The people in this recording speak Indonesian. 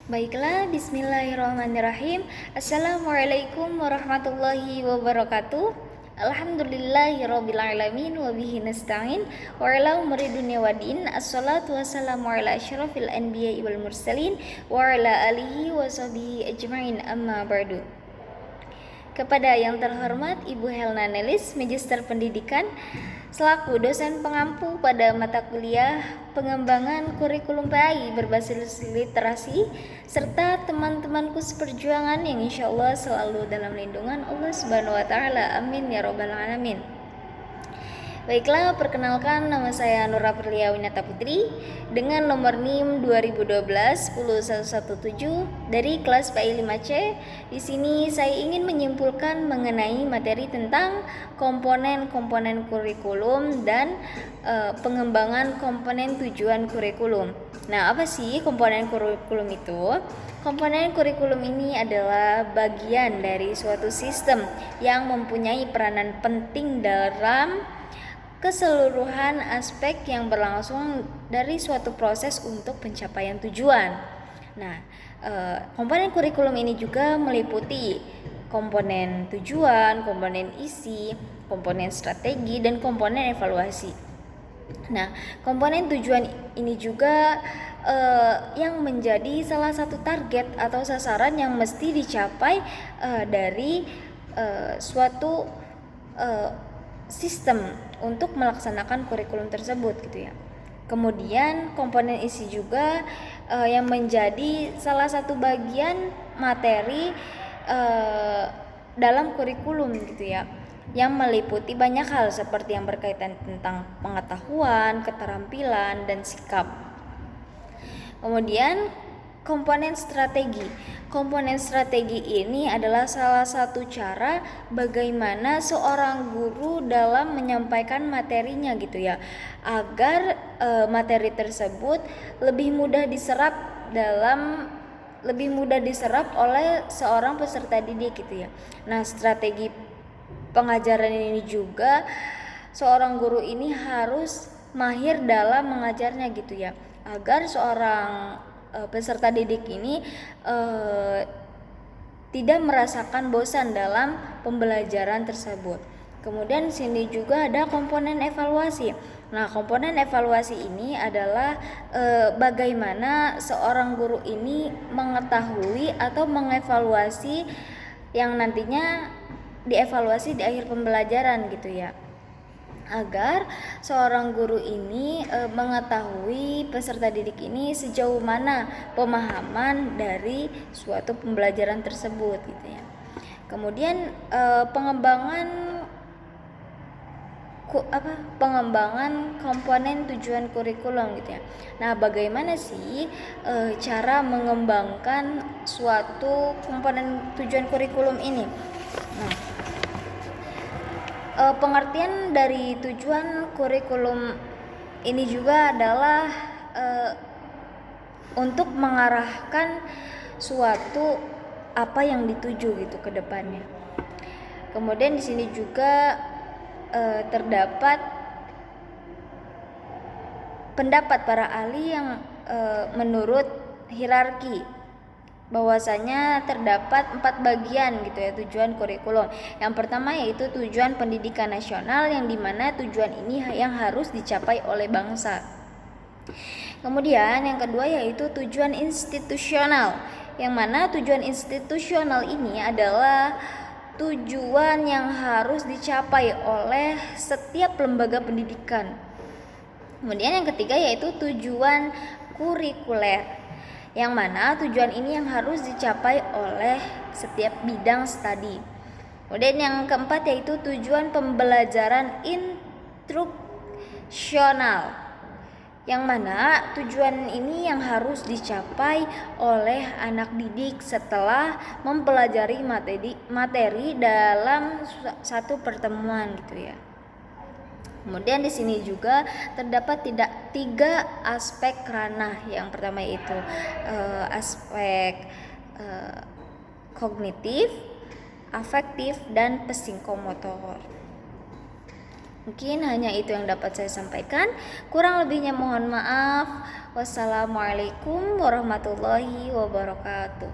Baiklah, bismillahirrahmanirrahim. Assalamualaikum warahmatullahi wabarakatuh. Alhamdulillahirrabbilalamin wabihi nasta'in wa ala umuri dunya waddin. Assalatu wassalamu ala asyrafil anbiya'i wal mursalin wa ala alihi wa sahbihi ajma'in, amma ba'du. Kepada yang terhormat Ibu Helna Nelis, Magister Pendidikan, selaku dosen pengampu pada mata kuliah pengembangan kurikulum PAI berbasis literasi, serta teman-temanku seperjuangan yang insya Allah selalu dalam lindungan Allah Subhanahu wa Ta'ala. Amin ya Rabbal 'Alamin. Baiklah, perkenalkan, nama saya Nura Perlia Winata Putri dengan nomor NIM 2012-10117 dari kelas PAI 5C. Di sini saya ingin menyimpulkan mengenai materi tentang komponen-komponen kurikulum dan pengembangan komponen tujuan kurikulum. Nah, apa sih komponen kurikulum itu? Komponen kurikulum ini adalah bagian dari suatu sistem yang mempunyai peranan penting dalam keseluruhan aspek yang berlangsung dari suatu proses untuk pencapaian tujuan. Nah, komponen kurikulum ini juga meliputi komponen tujuan, komponen isi, komponen strategi, dan komponen evaluasi. Nah, komponen tujuan ini juga yang menjadi salah satu target atau sasaran yang mesti dicapai dari suatu sistem untuk melaksanakan kurikulum tersebut gitu ya. Kemudian komponen isi juga yang menjadi salah satu bagian materi dalam kurikulum gitu ya, yang meliputi banyak hal seperti yang berkaitan tentang pengetahuan, keterampilan, dan sikap. Kemudian komponen strategi. Komponen strategi ini adalah salah satu cara bagaimana seorang guru dalam menyampaikan materinya gitu ya, agar materi tersebut lebih mudah diserap oleh seorang peserta didik gitu ya. Nah, strategi pengajaran ini juga seorang guru ini harus mahir dalam mengajarnya gitu ya, agar seorang peserta didik ini tidak merasakan bosan dalam pembelajaran tersebut. Kemudian sini juga ada komponen evaluasi. Nah, komponen evaluasi ini adalah bagaimana seorang guru ini mengetahui atau mengevaluasi yang nantinya dievaluasi di akhir pembelajaran gitu ya, agar seorang guru ini mengetahui peserta didik ini sejauh mana pemahaman dari suatu pembelajaran tersebut gitu ya. Kemudian pengembangan komponen tujuan kurikulum gitu ya. Nah, bagaimana sih cara mengembangkan suatu komponen tujuan kurikulum ini? Nah, pengertian dari tujuan kurikulum ini juga adalah untuk mengarahkan suatu apa yang dituju gitu ke depannya. Kemudian di sini juga terdapat pendapat para ahli yang menurut hierarki bahwasanya terdapat 4 bagian gitu ya tujuan kurikulum. Yang pertama yaitu tujuan pendidikan nasional, yang dimana tujuan ini yang harus dicapai oleh bangsa. Kemudian yang kedua yaitu tujuan institusional, yang mana tujuan institusional ini adalah tujuan yang harus dicapai oleh setiap lembaga pendidikan. Kemudian yang ketiga yaitu tujuan kurikuler, yang mana tujuan ini yang harus dicapai oleh setiap bidang studi. Kemudian yang keempat yaitu tujuan pembelajaran instruksional, yang mana tujuan ini yang harus dicapai oleh anak didik setelah mempelajari materi dalam satu pertemuan gitu ya. Kemudian di sini juga terdapat 3 aspek ranah. Yang pertama yaitu aspek kognitif, afektif, dan psikomotor. Mungkin hanya itu yang dapat saya sampaikan. Kurang lebihnya mohon maaf. Wassalamualaikum warahmatullahi wabarakatuh.